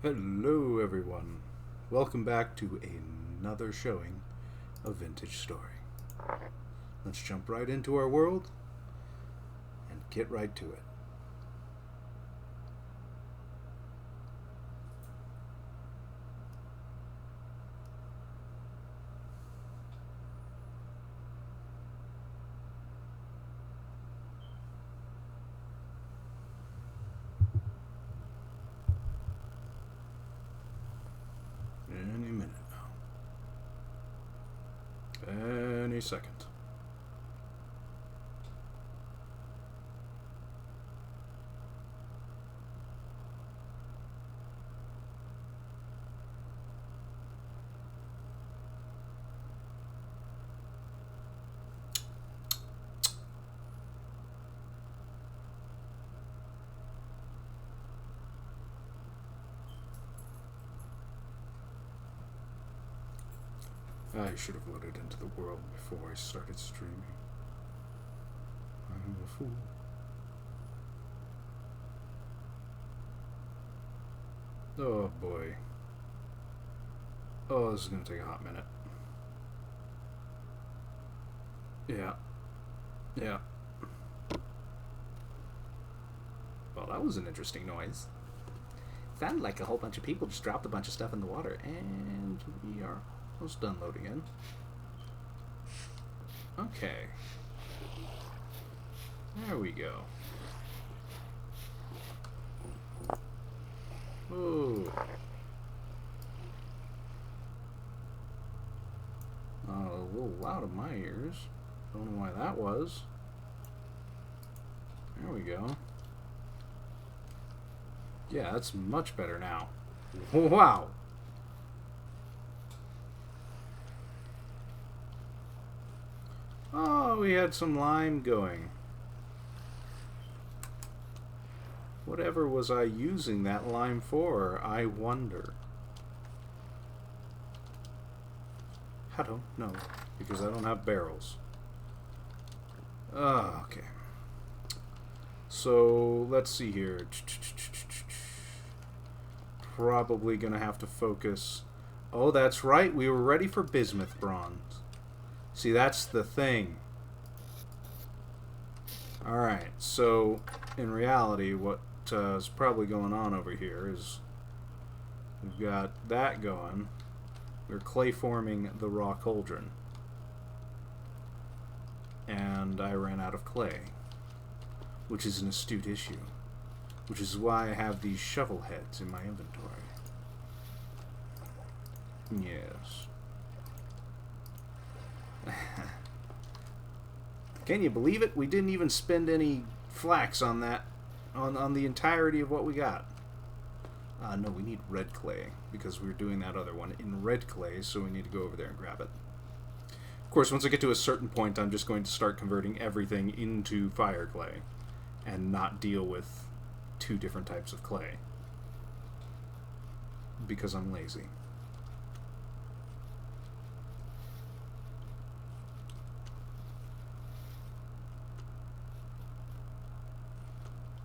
Hello, everyone. Welcome back to another showing of Vintage Story. Let's jump right into our world and get right to it. Any minute now. Any second. I should have loaded into the world before I started streaming. I'm a fool. Oh boy. Oh, this is going to take a hot minute. Yeah. Yeah. Well, that was an interesting noise. Sounded like a whole bunch of people just dropped a bunch of stuff in the water, and we are almost done loading in. Okay. There we go. Ooh. A little loud in my ears. Don't know why that was. There we go. Yeah, that's much better now. Wow. Oh, we had some lime going. Whatever was I using that lime for, I wonder. I don't know, because I don't have barrels. Okay. So, let's see here. Probably gonna have to focus. Oh, that's right, we were ready for bismuth bronze. See, that's the thing. Alright, so in reality, what is probably going on over here is we've got that going. We're clay forming the raw cauldron. And I ran out of clay, which is an astute issue, which is why I have these shovel heads in my inventory. Yes. Can you believe it? We didn't even spend any flax on that, on the entirety of what we got. No, we need red clay, because we were doing that other one in red clay, so we need to go over there and grab it. Of course, once I get to a certain point, I'm just going to start converting everything into fire clay, and not deal with two different types of clay. Because I'm lazy.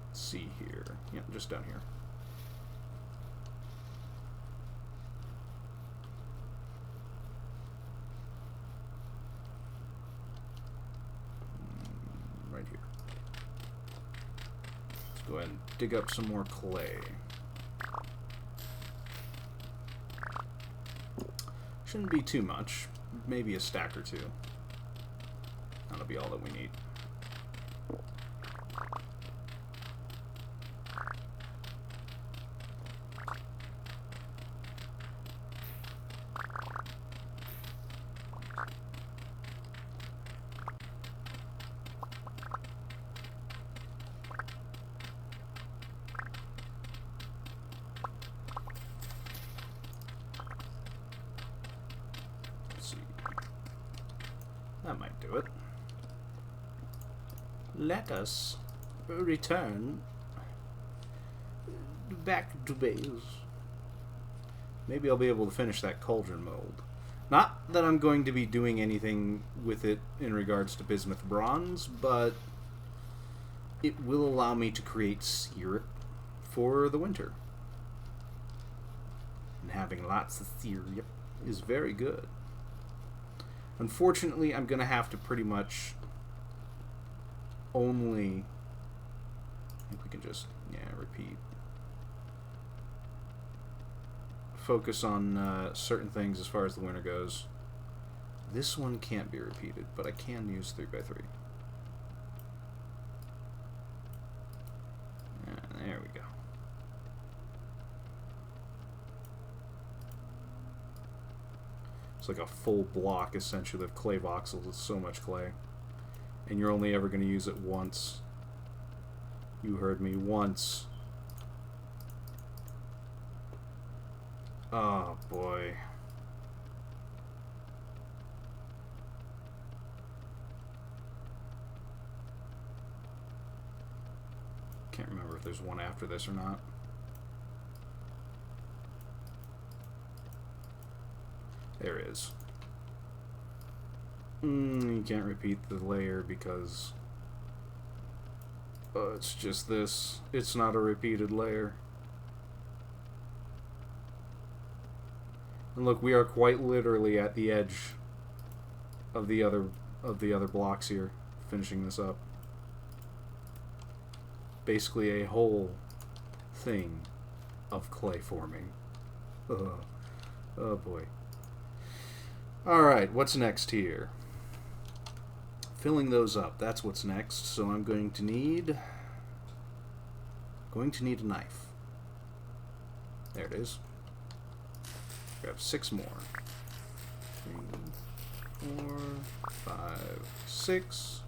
Let's see here. Yep, just down here. Right here. Let's go ahead and dig up some more clay. Shouldn't be too much. Maybe a stack or two. That'll be all that we need. That might do it. Let us return back to base. Maybe I'll be able to finish that cauldron mold. Not that I'm going to be doing anything with it in regards to bismuth bronze, but it will allow me to create syrup for the winter. And having lots of syrup is very good. Unfortunately, I'm going to have to pretty much only... I think we can just, repeat. Focus on certain things as far as the winner goes. This one can't be repeated, but I can use 3x3. There we go. It's like a full block, essentially, of clay voxels. It's so much clay. And you're only ever going to use it once. You heard me, once. Oh, boy. Can't remember if there's one after this or not. There is. You can't repeat the layer because it's just this. It's not a repeated layer. And look, we are quite literally at the edge of the other blocks here, finishing this up. Basically a whole thing of clay forming. Oh boy. Alright, what's next here? Filling those up, that's what's next. So I'm going to need a knife. There it is. Grab 6 more. 3, 4, 5, 6.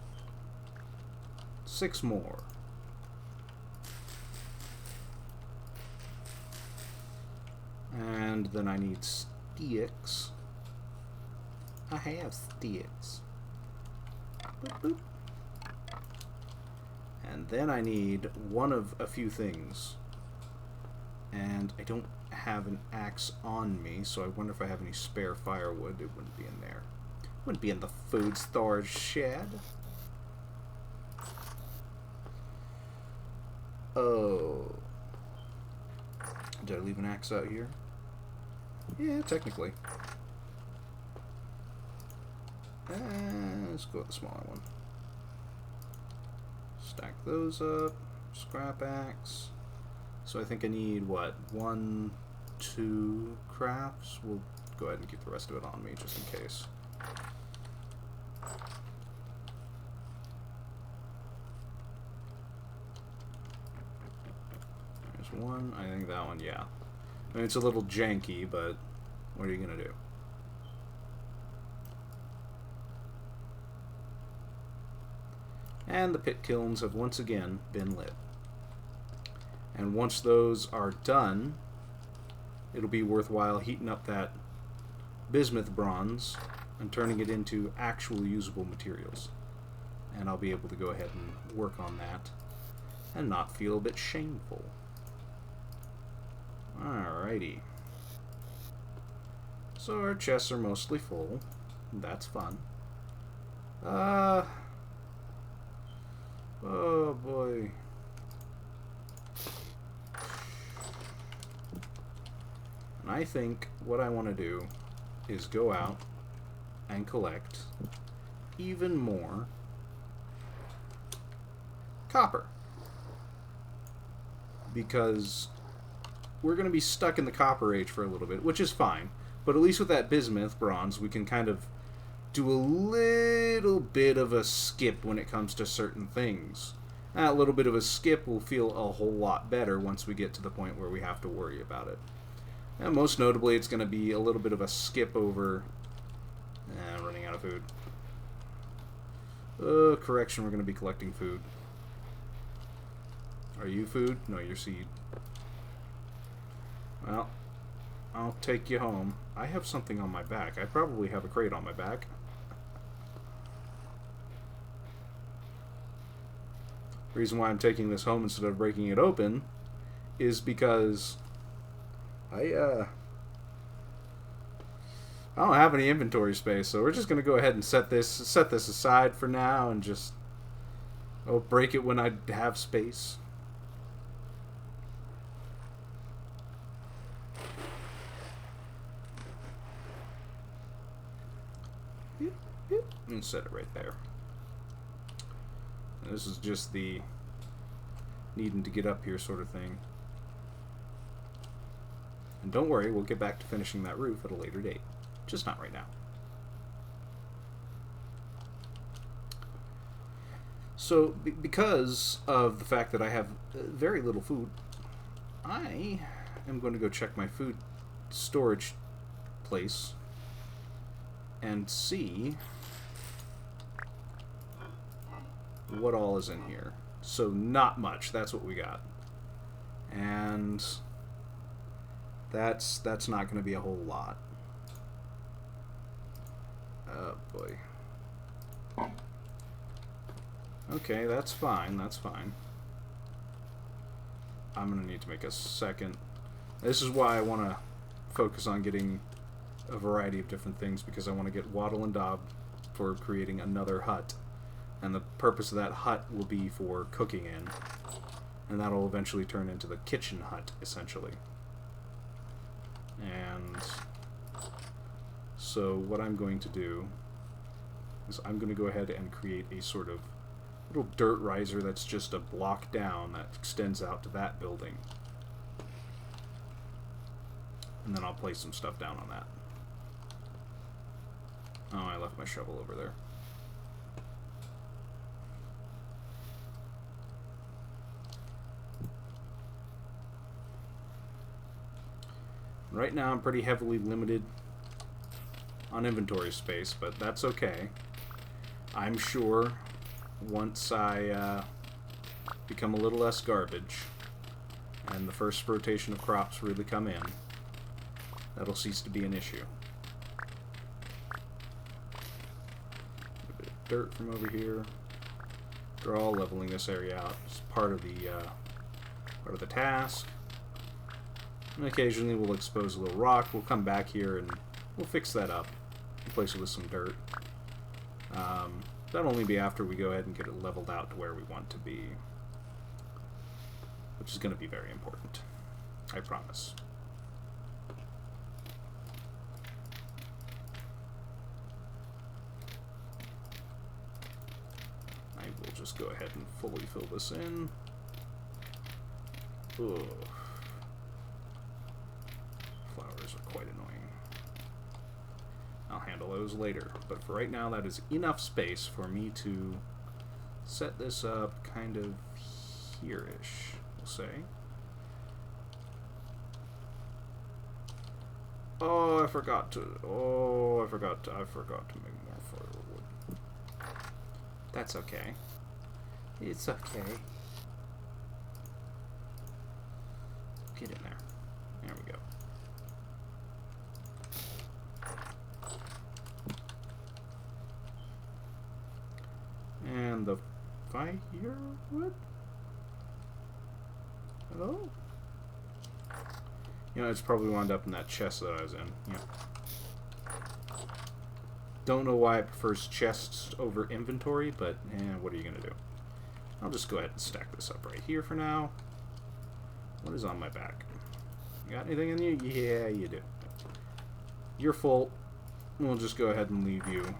6 more. And then I need sticks. I have sticks. Boop, boop. And then I need one of a few things. And I don't have an axe on me, so I wonder if I have any spare firewood. It wouldn't be in there. It wouldn't be in the food storage shed. Oh. Did I leave an axe out here? Yeah, technically. Let's go with the smaller one. Stack those up. Scrap axe. So I think I need, what, 1, 2 crafts? We'll go ahead and keep the rest of it on me, just in case. There's one. I think that one, yeah. I mean, it's a little janky, but what are you going to do? And the pit kilns have once again been lit. And once those are done, it'll be worthwhile heating up that bismuth bronze and turning it into actual usable materials. And I'll be able to go ahead and work on that and not feel a bit shameful. Alrighty. So our chests are mostly full. That's fun. Oh boy. And I think what I want to do is go out and collect even more copper. Because we're going to be stuck in the Copper Age for a little bit, which is fine. But at least with that bismuth bronze, we can kind of do a little bit of a skip when it comes to certain things. That little bit of a skip will feel a whole lot better once we get to the point where we have to worry about it. And most notably, it's going to be a little bit of a skip over... running out of food. Correction, we're going to be collecting food. Are you food? No, you're seed. Well, I'll take you home. I have something on my back. I probably have a crate on my back. The reason why I'm taking this home instead of breaking it open is because I don't have any inventory space, so we're just gonna go ahead and set this aside for now and just break it when I have space. And set it right there. And this is just the needing to get up here sort of thing. And don't worry, we'll get back to finishing that roof at a later date. Just not right now. So, because of the fact that I have very little food, I am going to go check my food storage place and see what all is in here. So, not much. That's what we got. And that's not going to be a whole lot. Oh, boy. Okay, that's fine, that's fine. I'm going to need to make a second. This is why I want to focus on getting a variety of different things, because I want to get Waddle and Daub for creating another hut. And the purpose of that hut will be for cooking in. And that'll eventually turn into the kitchen hut, essentially. And so what I'm going to do is I'm going to go ahead and create a sort of little dirt riser that's just a block down that extends out to that building. And then I'll place some stuff down on that. Oh, I left my shovel over there. Right now I'm pretty heavily limited on inventory space, but that's okay. I'm sure once I become a little less garbage and the first rotation of crops really come in, that'll cease to be an issue. A bit of dirt from over here. They're all leveling this area out. It's part of the task. And occasionally we'll expose a little rock. We'll come back here and we'll fix that up. Replace it with some dirt. That'll only be after we go ahead and get it leveled out to where we want to be. Which is going to be very important. I promise. I will just go ahead and fully fill this in. Ugh. Flowers are quite annoying. I'll handle those later, but for right now that is enough space for me to set this up kind of here-ish, we'll say. Oh, I forgot to make more firewood. That's okay. It's okay. Get in there. There we go. And the firewood? Hello? You know, it's probably wound up in that chest that I was in. Yeah. Don't know why it prefers chests over inventory, but what are you going to do? I'll just go ahead and stack this up right here for now. What is on my back? You got anything in you? Yeah, you do. You're full. We'll just go ahead and leave you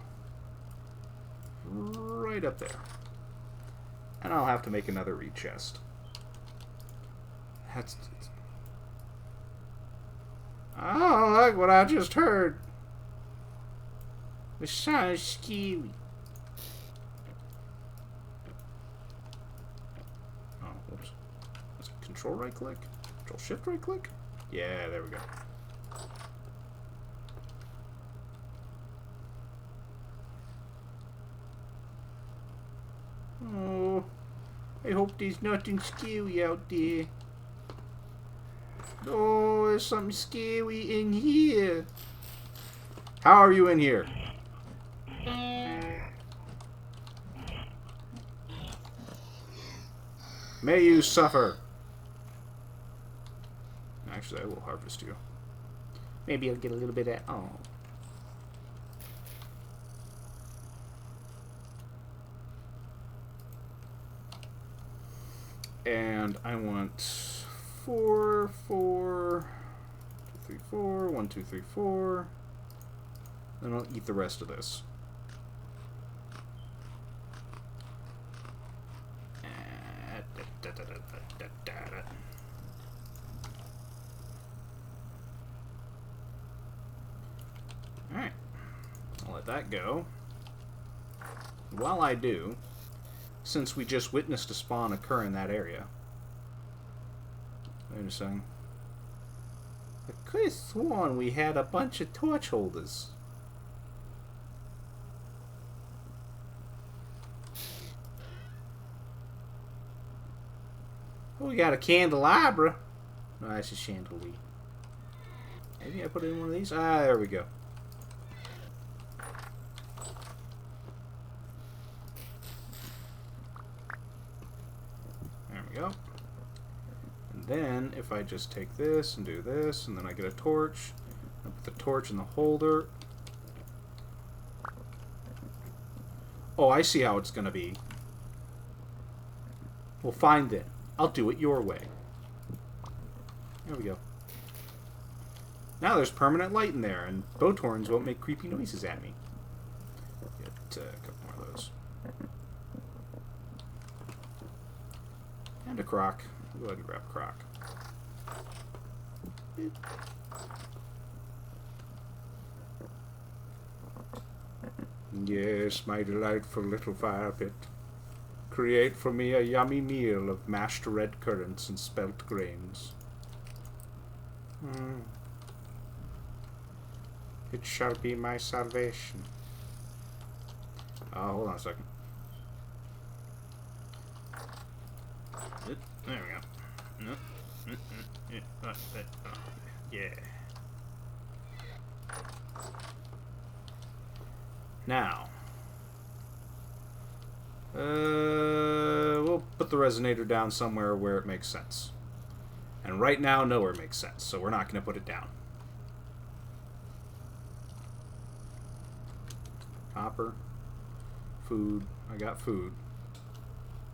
right up there. And I'll have to make another re-chest. That's... Oh, look what I just heard. It sounds scary. Oh, whoops. That's control right click? Control shift right click? Yeah, there we go. Oh, I hope there's nothing scary out there. Oh, there's something scary in here. How are you in here? May you suffer. Actually, I will harvest you. Maybe I'll get a little bit of... Oh. And I want 4, 4, 2, 3, 4, 1, 2, 3, 4. Then I'll eat the rest of this. Alright. I'll let that go. While I do, since we just witnessed a spawn occur in that area. Wait a second. I could have sworn we had a bunch of torch holders. Oh, we got a candelabra. No, that's a chandelier. Maybe I put it in one of these? Ah, there we go. There we go. And then, if I just take this and do this, and then I get a torch, I put the torch in the holder. Oh, I see how it's going to be. We'll find it. I'll do it your way. There we go. Now there's permanent light in there, and boat horns won't make creepy noises at me. Get a couple more of those. And a crock. I'll go ahead and grab a crock. Yes, my delightful little fire pit. Create for me a yummy meal of mashed red currants and spelt grains. It shall be my salvation. Oh, hold on a second. There we go. Yeah. Now, we'll put the resonator down somewhere where it makes sense. And right now, nowhere makes sense, so we're not going to put it down. Copper. Food. I got food.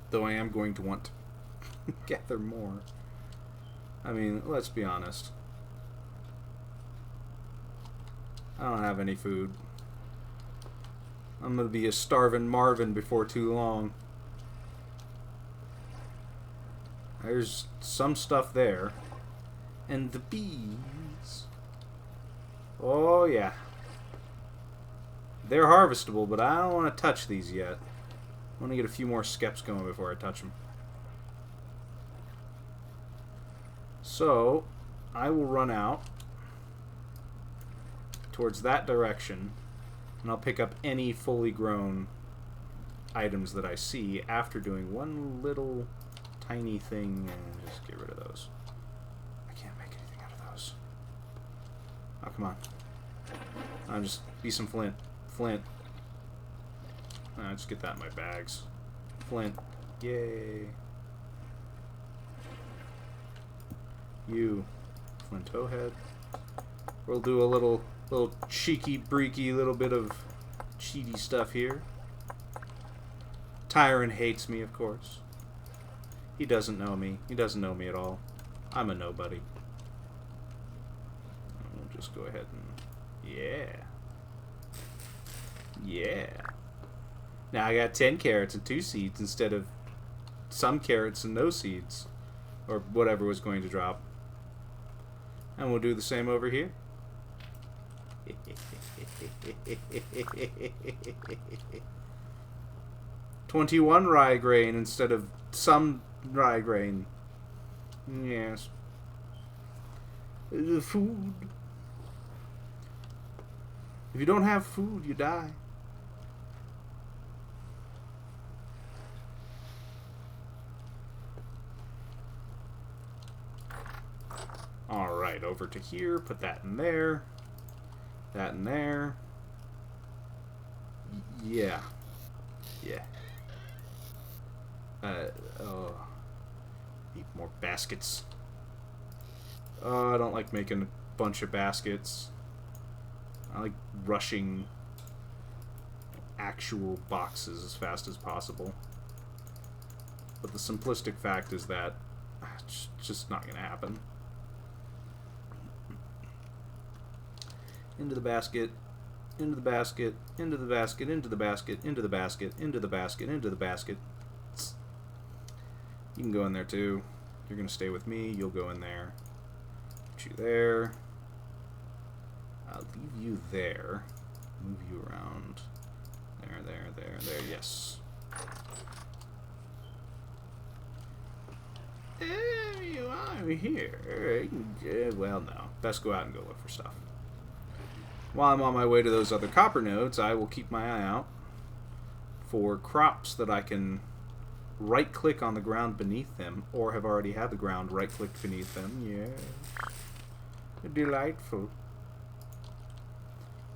Though I am going to want to gather more. I mean, let's be honest. I don't have any food. I'm going to be a starving Marvin before too long. There's some stuff there. And the bees. Oh, yeah. They're harvestable, but I don't want to touch these yet. I want to get a few more skeps going before I touch them. So, I will run out towards that direction, and I'll pick up any fully grown items that I see after doing one little tiny thing and just get rid of those. I can't make anything out of those. Oh, come on. I'll just be some flint. Flint. I'll just get that in my bags. Flint. Yay. You. Flint towhead. We'll do a little cheeky, breaky little bit of cheaty stuff here. Tyron hates me, of course. He doesn't know me. He doesn't know me at all. I'm a nobody. We'll just go ahead and... Yeah. Yeah. Now I got 10 carrots and 2 seeds instead of some carrots and no seeds. Or whatever was going to drop. And we'll do the same over here. 21 rye grain instead of some rye grain. Yes. The food. If you don't have food, you die. Alright, over to here. Put that in there. That in there. Yeah. Yeah. Oh. Need more baskets. Oh, I don't like making a bunch of baskets. I like rushing actual boxes as fast as possible. But the simplistic fact is that it's just not going to happen. Into the basket, into the basket, into the basket, into the basket, into the basket, into the basket, into the basket. You can go in there too. You're going to stay with me. You'll go in there. Put you there. I'll leave you there. Move you around. There. Yes. There you are here. Well, no. Best go out and go look for stuff. While I'm on my way to those other copper nodes, I will keep my eye out for crops that I can right-click on the ground beneath them, or have already had the ground right-clicked beneath them. Yes. Delightful.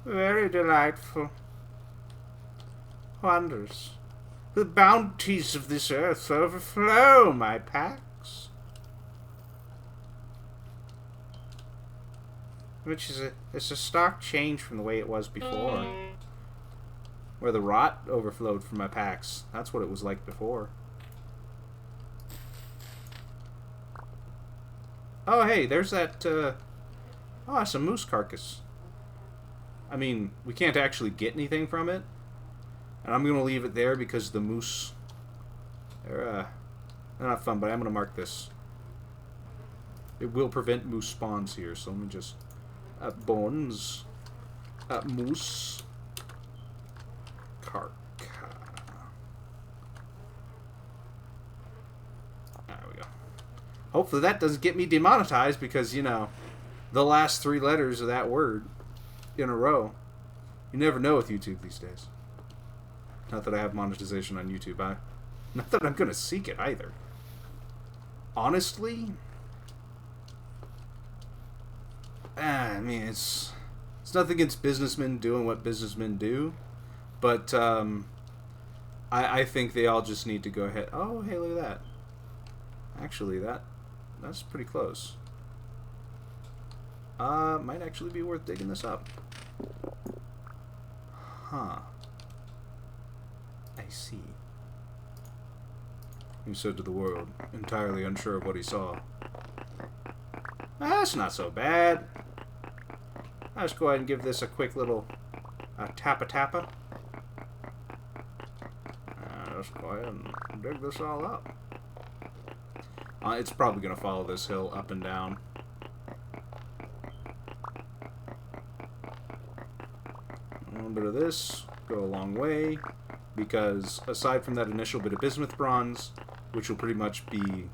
Very delightful. Wonders. The bounties of this earth overflow my packs. Which is it's a stark change from the way it was before. Where the rot overflowed from my packs. That's what it was like before. Oh, hey, there's that, oh, that's a moose carcass. I mean, we can't actually get anything from it. And I'm going to leave it there because the moose, they're not fun, but I'm going to mark this. It will prevent moose spawns here, so let me just, bones, moose, carca. There we go. Hopefully that doesn't get me demonetized because, you know, the last 3 letters of that word in a row. You never know with YouTube these days. Not that I have monetization on YouTube. Not that I'm going to seek it either. Honestly, I mean, it's nothing against businessmen doing what businessmen do, but I think they all just need to go ahead. Oh, hey, look at that. Actually, that's pretty close. Might actually be worth digging this up. Huh. I see. He said to the world, entirely unsure of what he saw. That's not so bad. I'll just go ahead and give this a quick little tappa. Let's go ahead and dig this all up. It's probably going to follow this hill up and down. A little bit of this, go a long way, because aside from that initial bit of bismuth bronze, which will pretty much be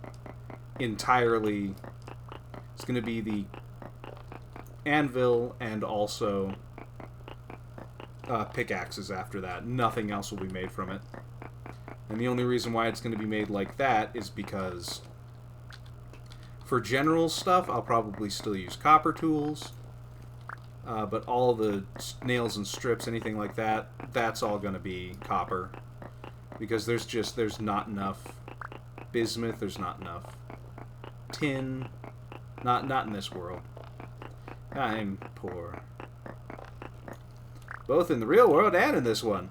entirely, it's going to be the anvil and also pickaxes after that. Nothing else will be made from it. And the only reason why it's going to be made like that is because for general stuff, I'll probably still use copper tools. But all the nails and strips, anything like that, that's all going to be copper. Because there's not enough bismuth, there's not enough tin. Not in this world. I'm poor. Both in the real world and in this one.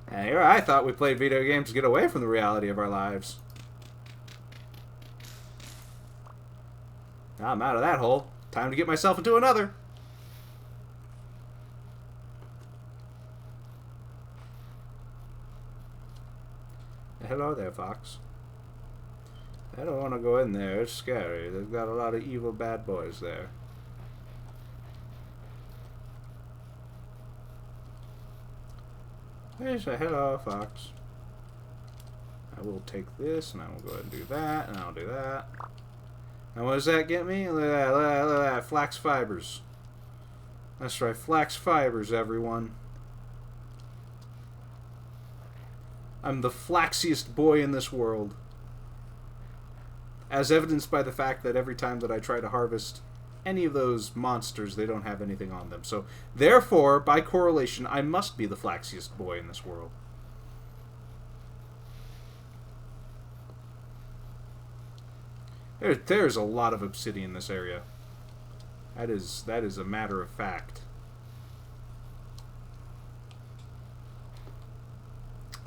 And here I thought we played video games to get away from the reality of our lives. Now I'm out of that hole. Time to get myself into another. Hello there, Fox. I don't want to go in there. It's scary. They've got a lot of evil bad boys there. There's a hello, Fox. I will take this, and I will go ahead and do that, and I'll do that. And what does that get me? Look at that, look at that. Flax fibers. That's right, flax fibers, everyone. I'm the flaxiest boy in this world. As evidenced by the fact that every time that I try to harvest any of those monsters, they don't have anything on them. So, therefore, by correlation, I must be the flaxiest boy in this world. There's a lot of obsidian in this area. That is a matter of fact.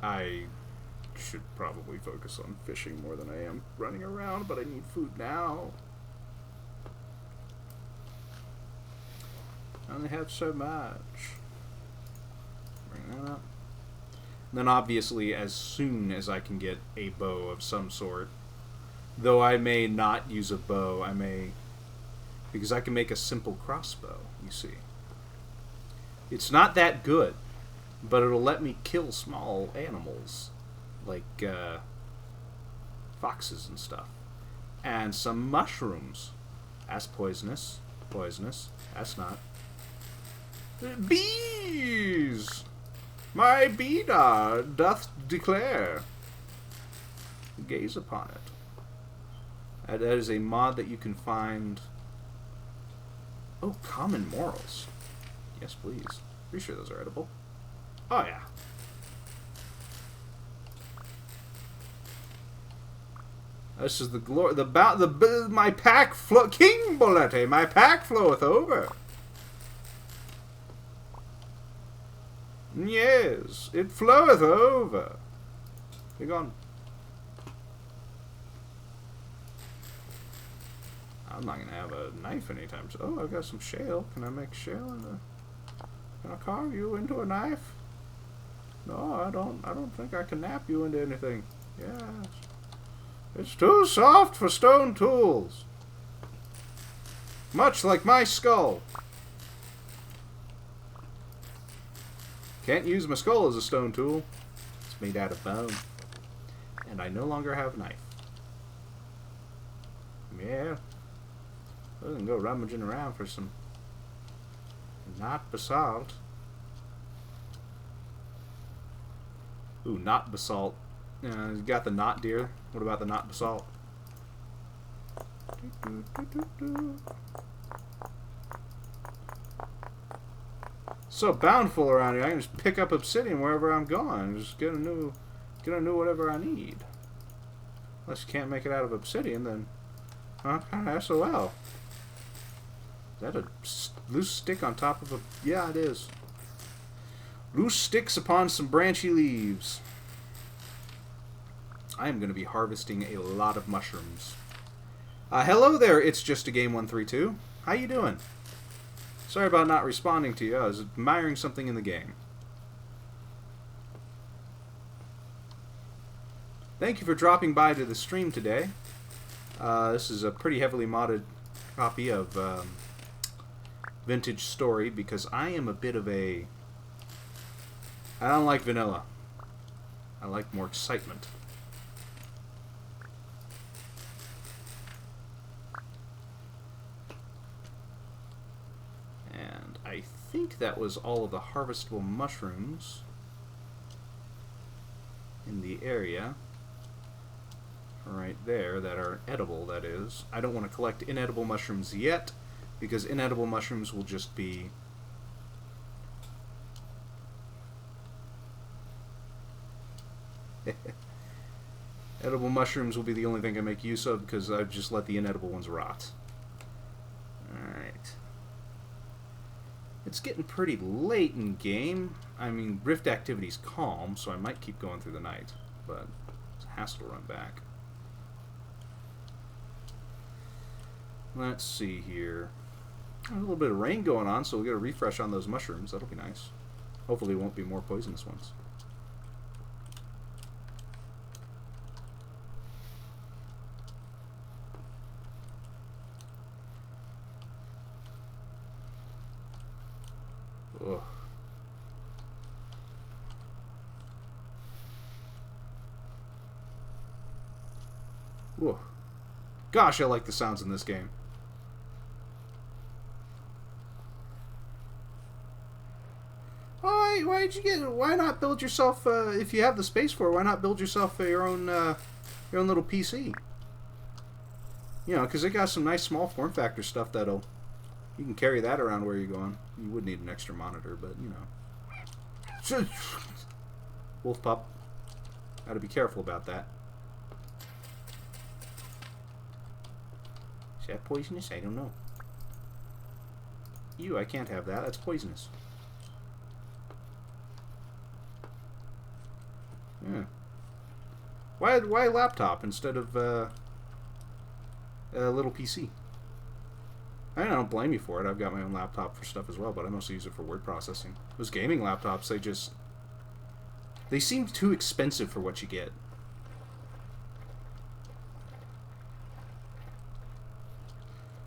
I should probably focus on fishing more than I am running around, but I need food now. I only have so much. Bring that up. And then obviously, as soon as I can get a bow of some sort, Though I may not use a bow, I may... Because I can make a simple crossbow, you see. It's not that good, but it'll let me kill small animals, like foxes and stuff. And some mushrooms. That's poisonous. Poisonous. That's not. Bees! My beadar doth declare. Gaze upon it. That is a mod that you can find... Oh, common morals. Yes, please. Pretty sure those are edible. Oh, yeah. This is the glory. My pack King Bolette, my pack floweth over. Yes, it floweth over. Be gone. I'm not gonna have a knife anytime soon. Oh, I've got some shale. Can I make shale in the... Can I carve you into a knife? No, I don't think I can nap you into anything. Yes. It's too soft for stone tools. Much like my skull. Can't use my skull as a stone tool. It's made out of bone. And I no longer have a knife. Yeah. I can go rummaging around for some not basalt. Ooh, not basalt. You got the knot deer. What about the knot basalt? So bountiful around here. I can just pick up obsidian wherever I'm going. Just get a new whatever I need. Unless you can't make it out of obsidian, then SOL. Is that a loose stick on top of a... Yeah, it is. Loose sticks upon some branchy leaves. I am going to be harvesting a lot of mushrooms. Hello there, it's just a game 132. How you doing? Sorry about not responding to you. I was admiring something in the game. Thank you for dropping by to the stream today. This is a pretty heavily modded copy of Vintage Story because I am a bit of a... I don't like vanilla. I like more excitement. And I think that was all of the harvestable mushrooms in the area. Right there, that are edible, that is. I don't want to collect inedible mushrooms yet, because inedible mushrooms will just be... Edible mushrooms will be the only thing I make use of, because I've just let the inedible ones rot. Alright. It's getting pretty late in game. I mean, Rift activity's calm, so I might keep going through the night, but it's a hassle to run back. Let's see here. There's a little bit of rain going on, so we'll get a refresh on those mushrooms. That'll be nice. Hopefully it won't be more poisonous ones. Ugh. Whoa. Gosh, I like the sounds in this game. Why not build yourself, if you have the space for it, why not build yourself your own little PC? You know, because it got some nice small form factor stuff you can carry that around where you're going. You would need an extra monitor, but, you know. Wolf pup. Gotta be careful about that. Is that poisonous? I don't know. Ew, I can't have that. That's poisonous. Yeah. Why laptop instead of a little PC? I don't blame you for it. I've got my own laptop for stuff as well, but I mostly use it for word processing. Those gaming laptops, they seem too expensive for what you get.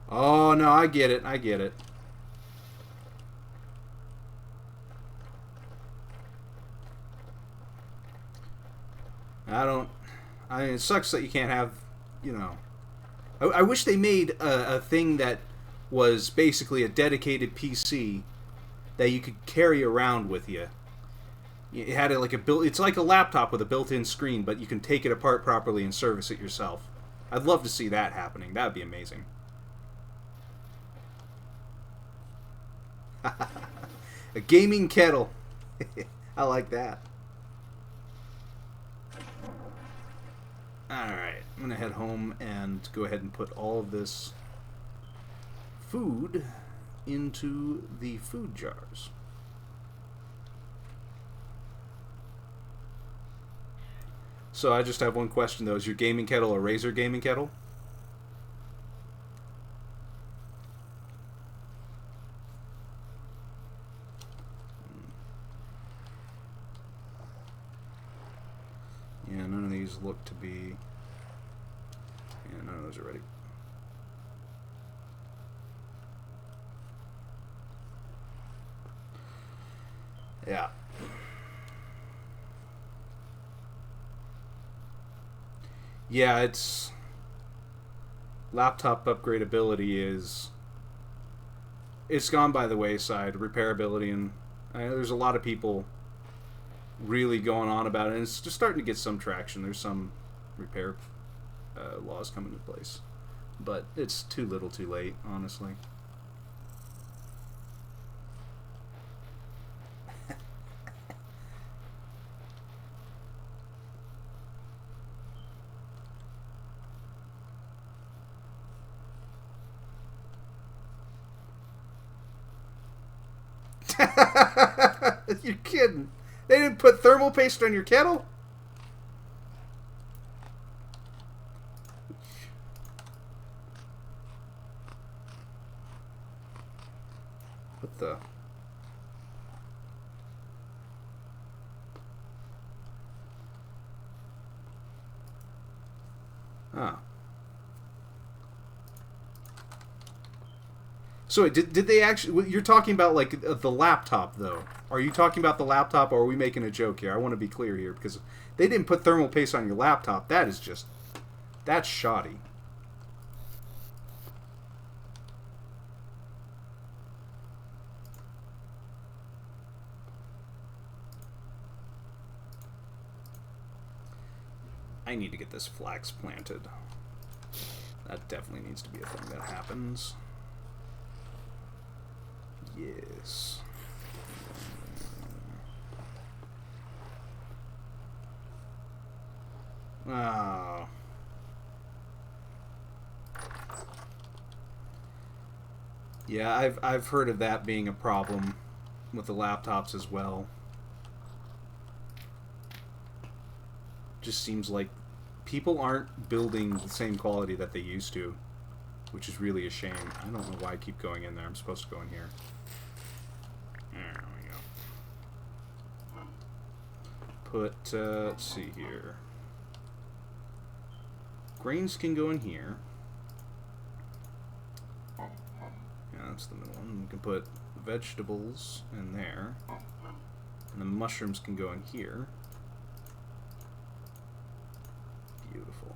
Oh, no, I get it. I get it. I mean, it sucks that you can't have, you know... I wish they made a thing that was basically a dedicated PC that you could carry around with you. It had like a built. It's like a laptop with a built-in screen, but you can take it apart properly and service it yourself. I'd love to see that happening. That would be amazing. A gaming kettle. I like that. Alright, I'm going to head home and go ahead and put all of this food into the food jars. So I just have one question though. Is your gaming kettle a Razer gaming kettle? Yeah, none of these look to be... Yeah, none of those are ready. Yeah. Yeah, it's... Laptop upgradability is... It's gone by the wayside. Repairability, and there's a lot of people really going on about it, and it's just starting to get some traction. There's some repair laws coming into place, but it's too little too late, honestly. You're kidding. They didn't put thermal paste on your kettle? What the... Ah. So wait, did they actually... You're talking about, like, the laptop, though. Are you talking about the laptop, or are we making a joke here? I want to be clear here, because they didn't put thermal paste on your laptop. That is just... That's shoddy. I need to get this flax planted. That definitely needs to be a thing that happens. Yes. Oh. Yeah, I've heard of that being a problem with the laptops as well. Just seems like people aren't building the same quality that they used to, which is really a shame. I don't know why I keep going in there. I'm supposed to go in here. There we go. Put, let's see here. Grains can go in here. Yeah, that's the middle one. We can put vegetables in there. And the mushrooms can go in here. Beautiful.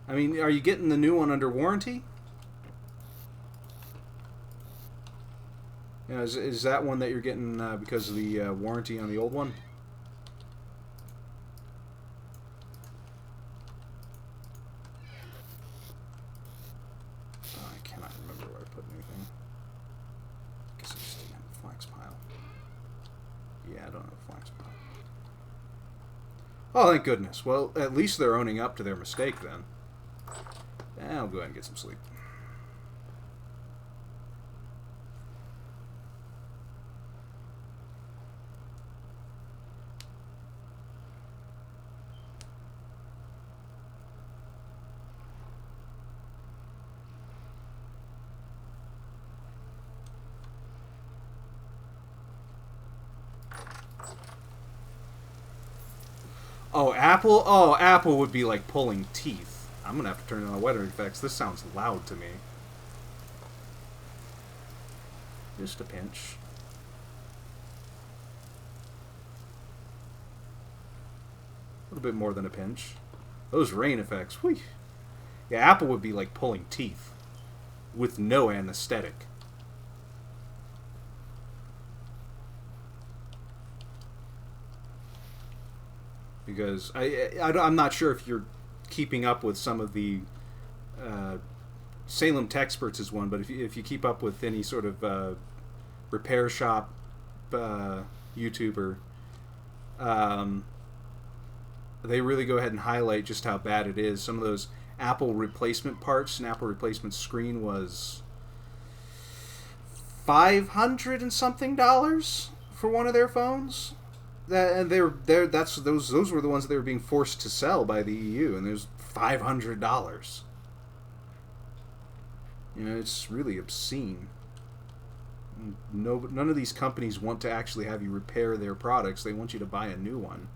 I mean, are you getting the new one under warranty? Yeah, is that one that you're getting because of the warranty on the old one? Oh, I cannot remember where I put anything. I guess I just didn't have a flax pile. Yeah, I don't have a flax pile. Oh, thank goodness. Well, at least they're owning up to their mistake then. I'll go ahead and get some sleep. Oh, Apple? Oh, Apple would be like pulling teeth. I'm gonna have to turn on the weather effects. This sounds loud to me. Just a pinch. A little bit more than a pinch. Those rain effects, whee. Yeah, Apple would be like pulling teeth with no anesthetic. Because I'm not sure if you're keeping up with some of the Salem Techsperts is one, but if you keep up with any sort of repair shop YouTuber, they really go ahead and highlight just how bad it is. Some of those Apple replacement parts, an Apple replacement screen was $500 and something for one of their phones. And those were the ones that they were being forced to sell by the EU, and there's $500. You know, it's really obscene. None of these companies want to actually have you repair their products. They want you to buy a new one.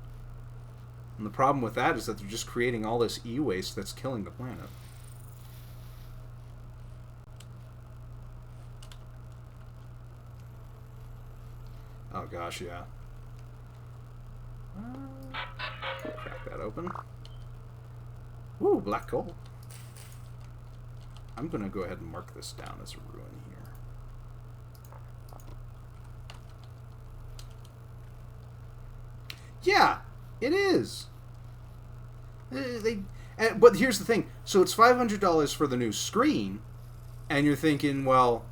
And the problem with that is that they're just creating all this e-waste that's killing the planet. Oh gosh, yeah. Crack that open. Ooh, black coal. I'm gonna go ahead and mark this down as a ruin here. Yeah, it is. But here's the thing. So it's $500 for the new screen, and you're thinking, well,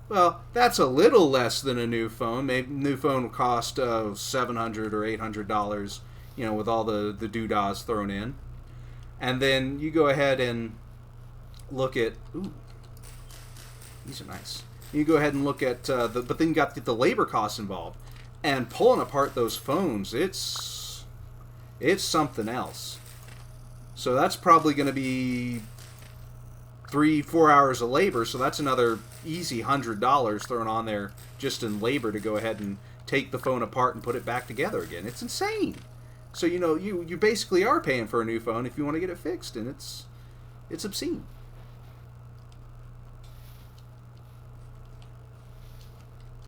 well, that's a little less than a new phone. Maybe new phone will cost $700 or $800, with all the doodahs thrown in. And then you go ahead and look at, ooh, these are nice. You go ahead and look at but then you got the labor costs involved, and pulling apart those phones, it's something else. So that's probably going to be 3-4 hours of labor. So that's another easy $100 thrown on there just in labor to go ahead and take the phone apart and put it back together again. It's insane. So you basically are paying for a new phone if you want to get it fixed, and it's obscene.